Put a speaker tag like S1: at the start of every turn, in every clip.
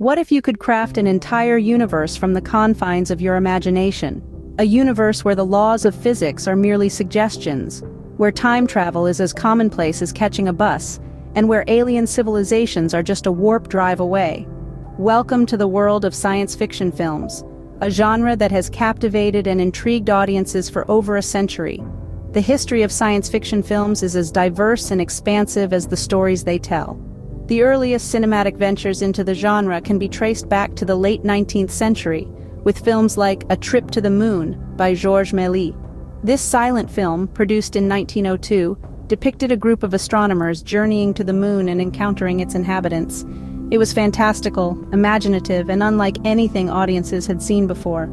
S1: What if you could craft an entire universe from the confines of your imagination? A universe where the laws of physics are merely suggestions, where time travel is as commonplace as catching a bus, and where alien civilizations are just a warp drive away. Welcome to the world of science fiction films, a genre that has captivated and intrigued audiences for over a century. The history of science fiction films is as diverse and expansive as the stories they tell. The earliest cinematic ventures into the genre can be traced back to the late 19th century, with films like A Trip to the Moon by George Méliès. This silent film, produced in 1902, depicted a group of astronomers journeying to the moon and encountering its inhabitants. It was fantastical, imaginative, and unlike anything audiences had seen before.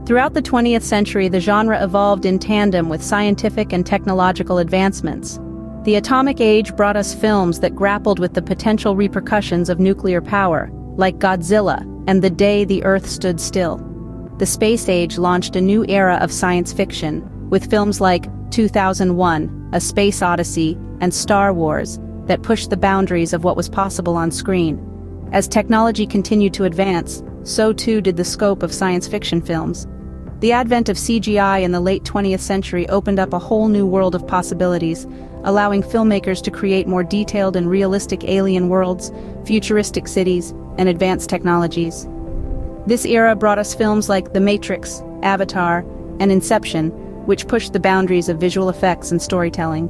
S1: Throughout the 20th century, the genre evolved in tandem with scientific and technological advancements. The atomic age brought us films that grappled with the potential repercussions of nuclear power, like Godzilla and The Day the Earth Stood Still. The space age launched a new era of science fiction, with films like 2001, A Space Odyssey, and Star Wars, that pushed the boundaries of what was possible on screen. As technology continued to advance, so too did the scope of science fiction films. The advent of CGI in the late 20th century opened up a whole new world of possibilities, allowing filmmakers to create more detailed and realistic alien worlds, futuristic cities, and advanced technologies. This era brought us films like The Matrix, Avatar, and Inception, which pushed the boundaries of visual effects and storytelling.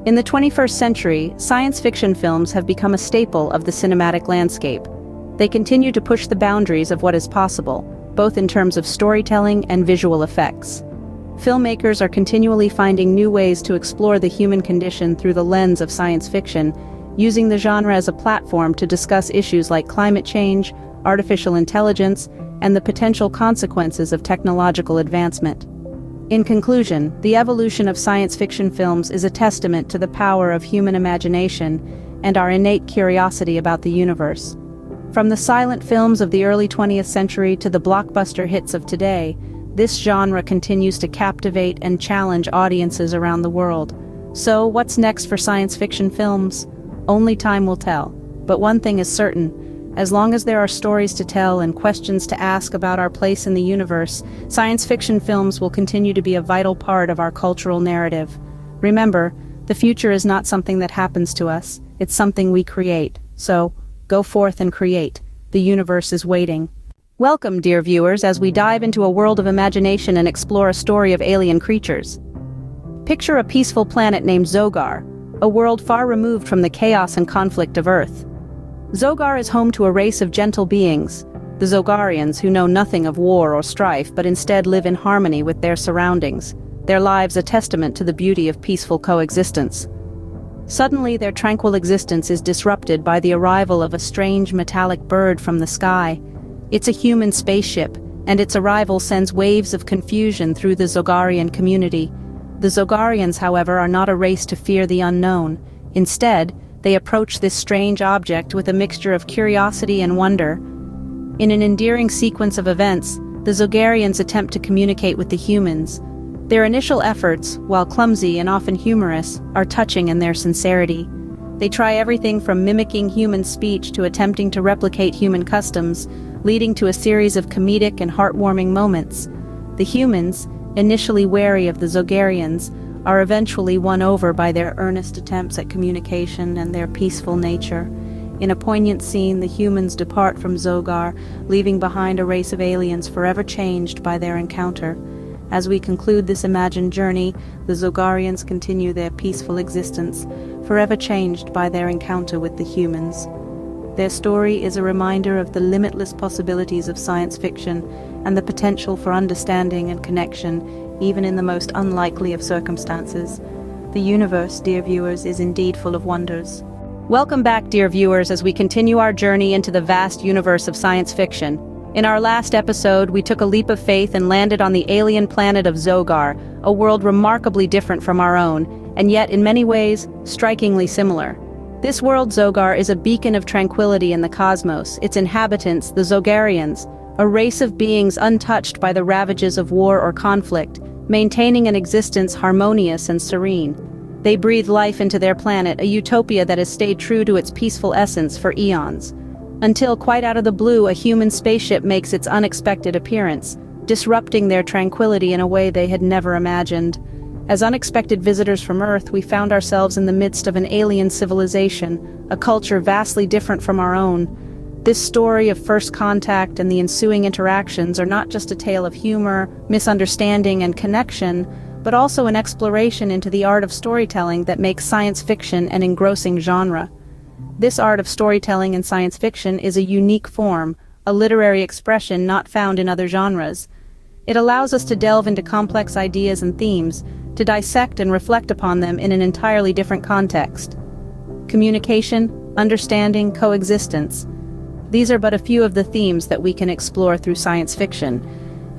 S1: In the 21st century, science fiction films have become a staple of the cinematic landscape. They continue to push the boundaries of what is possible, both in terms of storytelling and visual effects. Filmmakers are continually finding new ways to explore the human condition through the lens of science fiction, using the genre as a platform to discuss issues like climate change, artificial intelligence, and the potential consequences of technological advancement. In conclusion, the evolution of science fiction films is a testament to the power of human imagination and our innate curiosity about the universe. From the silent films of the early 20th century to the blockbuster hits of today, this genre continues to captivate and challenge audiences around the world. So, what's next for science fiction films? Only time will tell. But one thing is certain: as long as there are stories to tell and questions to ask about our place in the universe, science fiction films will continue to be a vital part of our cultural narrative. Remember, the future is not something that happens to us, it's something we create. So, go forth and create. The universe is waiting. Welcome, dear viewers, as we dive into a world of imagination and explore a story of alien creatures. Picture a peaceful planet named Zogar, a world far removed from the chaos and conflict of Earth. Zogar is home to a race of gentle beings, the Zogarians, who know nothing of war or strife but instead live in harmony with their surroundings, their lives a testament to the beauty of peaceful coexistence. Suddenly, their tranquil existence is disrupted by the arrival of a strange metallic bird from the sky. It's a human spaceship, and its arrival sends waves of confusion through the Zogarian community. The Zogarians, however, are not a race to fear the unknown. Instead, they approach this strange object with a mixture of curiosity and wonder. In an endearing sequence of events, the Zogarians attempt to communicate with the humans. Their initial efforts, while clumsy and often humorous, are touching in their sincerity. They try everything from mimicking human speech to attempting to replicate human customs, leading to a series of comedic and heartwarming moments. The humans, initially wary of the Zogarians, are eventually won over by their earnest attempts at communication and their peaceful nature. In a poignant scene, the humans depart from Zogar, leaving behind a race of aliens forever changed by their encounter. As we conclude this imagined journey, the Zogarians continue their peaceful existence, forever changed by their encounter with the humans. Their story is a reminder of the limitless possibilities of science fiction and the potential for understanding and connection, even in the most unlikely of circumstances. The universe, dear viewers, is indeed full of wonders. Welcome back, dear viewers, as we continue our journey into the vast universe of science fiction. In our last episode, we took a leap of faith and landed on the alien planet of Zogar, a world remarkably different from our own, and yet in many ways, strikingly similar. This world, Zogar, is a beacon of tranquility in the cosmos, its inhabitants, the Zogarians, a race of beings untouched by the ravages of war or conflict, maintaining an existence harmonious and serene. They breathe life into their planet, a utopia that has stayed true to its peaceful essence for eons. Until, quite out of the blue, a human spaceship makes its unexpected appearance, disrupting their tranquility in a way they had never imagined. As unexpected visitors from Earth, we found ourselves in the midst of an alien civilization, a culture vastly different from our own. This story of first contact and the ensuing interactions are not just a tale of humor, misunderstanding, and connection, but also an exploration into the art of storytelling that makes science fiction an engrossing genre. This art of storytelling in science fiction is a unique form, a literary expression not found in other genres. It allows us to delve into complex ideas and themes, to dissect and reflect upon them in an entirely different context. Communication, understanding, coexistence. These are but a few of the themes that we can explore through science fiction,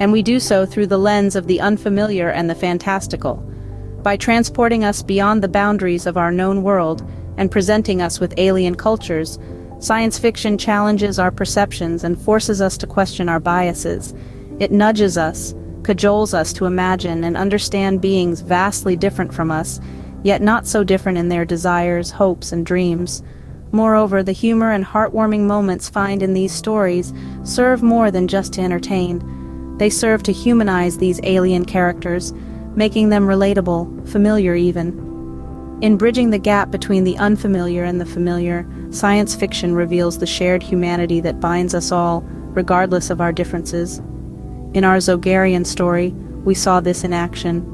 S1: and we do so through the lens of the unfamiliar and the fantastical. By transporting us beyond the boundaries of our known world and presenting us with alien cultures, science fiction challenges our perceptions and forces us to question our biases. It nudges us, cajoles us to imagine and understand beings vastly different from us, yet not so different in their desires, hopes, and dreams. Moreover, the humor and heartwarming moments found in these stories serve more than just to entertain. They serve to humanize these alien characters, making them relatable, familiar even. In bridging the gap between the unfamiliar and the familiar, science fiction reveals the shared humanity that binds us all, regardless of our differences. In our Zogarian story, we saw this in action.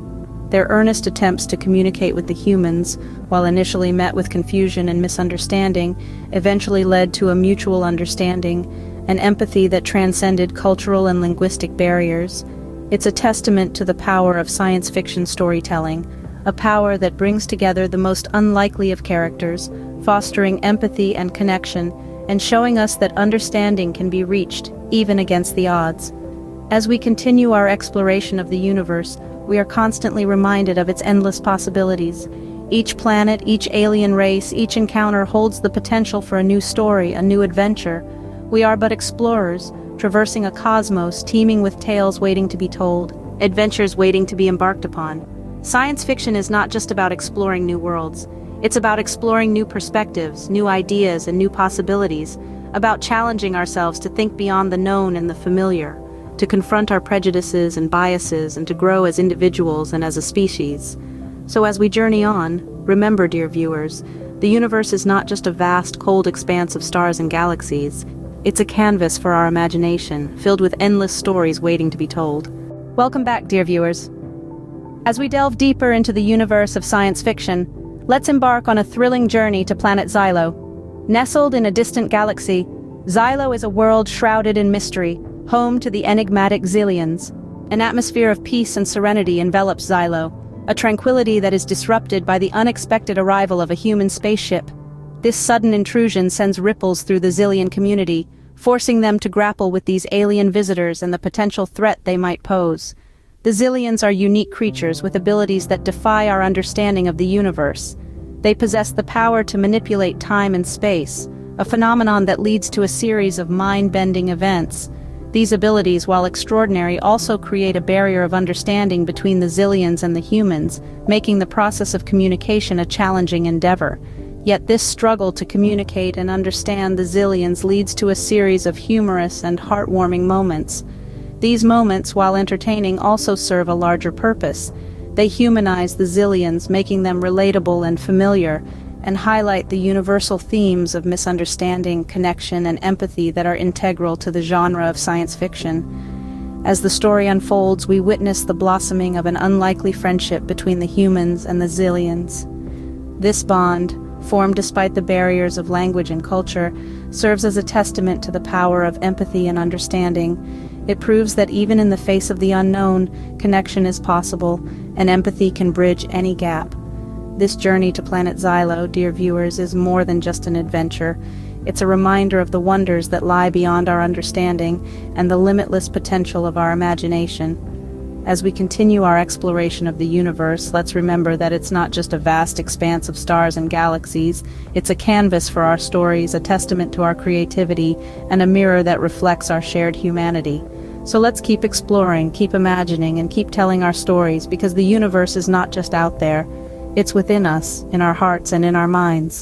S1: Their earnest attempts to communicate with the humans, while initially met with confusion and misunderstanding, eventually led to a mutual understanding, an empathy that transcended cultural and linguistic barriers. It's a testament to the power of science fiction storytelling, a power that brings together the most unlikely of characters, fostering empathy and connection, and showing us that understanding can be reached, even against the odds. As we continue our exploration of the universe, we are constantly reminded of its endless possibilities. Each planet, each alien race, each encounter holds the potential for a new story, a new adventure. We are but explorers, traversing a cosmos teeming with tales waiting to be told, adventures waiting to be embarked upon. Science fiction is not just about exploring new worlds. It's about exploring new perspectives, new ideas, and new possibilities, about challenging ourselves to think beyond the known and the familiar, to confront our prejudices and biases, and to grow as individuals and as a species. So as we journey on, remember, dear viewers, the universe is not just a vast, cold expanse of stars and galaxies. It's a canvas for our imagination, filled with endless stories waiting to be told. Welcome back, dear viewers. As we delve deeper into the universe of science fiction, let's embark on a thrilling journey to planet Xylo. Nestled in a distant galaxy, Xylo is a world shrouded in mystery, home to the enigmatic Xylians. An atmosphere of peace and serenity envelops Xylo, a tranquility that is disrupted by the unexpected arrival of a human spaceship. This sudden intrusion sends ripples through the Xylian community, forcing them to grapple with these alien visitors and the potential threat they might pose. The Xylians are unique creatures with abilities that defy our understanding of the universe. They possess the power to manipulate time and space, a phenomenon that leads to a series of mind-bending events. These abilities, while extraordinary, also create a barrier of understanding between the Xylians and the humans, making the process of communication a challenging endeavor. Yet this struggle to communicate and understand the Xylians leads to a series of humorous and heartwarming moments. These moments, while entertaining, also serve a larger purpose. They humanize the Xylians, making them relatable and familiar, and highlight the universal themes of misunderstanding, connection, and empathy that are integral to the genre of science fiction. As the story unfolds, we witness the blossoming of an unlikely friendship between the humans and the Xylians. This bond, formed despite the barriers of language and culture, serves as a testament to the power of empathy and understanding. It proves that even in the face of the unknown, connection is possible, and empathy can bridge any gap. This journey to planet Xylo, dear viewers, is more than just an adventure. It's a reminder of the wonders that lie beyond our understanding and the limitless potential of our imagination. As we continue our exploration of the universe, let's remember that it's not just a vast expanse of stars and galaxies. It's a canvas for our stories, a testament to our creativity, and a mirror that reflects our shared humanity. So let's keep exploring, keep imagining, and keep telling our stories, because the universe is not just out there. It's within us, in our hearts and in our minds.